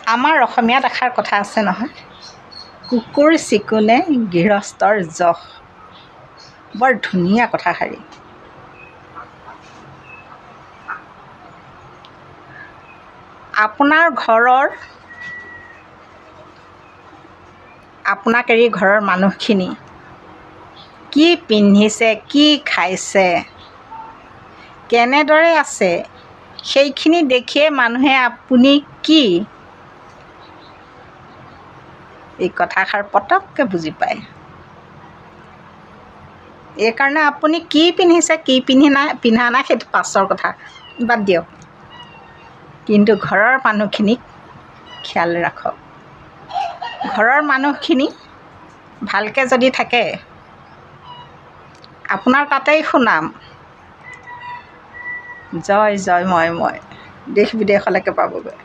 আমাৰ অসমীয়াত এষাৰ কথা আছে নহয়, কুকুৰ চিকুণে গৃহস্থৰ যশ। বৰ ধুনীয়া কথাষাৰি। আপোনাৰ ঘৰৰ, আপোনাক এৰি ঘৰৰ মানুহখিনি কি পিন্ধিছে, কি খাইছে, কেনেদৰে আছে, সেইখিনি দেখিয়ে মানুহে আপুনি কি, এই কথাষাৰ পটককৈ বুজি পায়। এইকাৰণে আপুনি কি পিন্ধিছে, কি পিন্ধা নাই সেইটো পাছৰ কথা, বাদ দিয়ক। কিন্তু ঘৰৰ মানুহখিনিক খেয়াল ৰাখক। ঘৰৰ মানুহখিনি ভালকৈ যদি থাকে, আপোনাৰ তাতেই সুনাম। জয় জয় ময় ময়, দেশ বিদেশলৈকে পাবগৈ।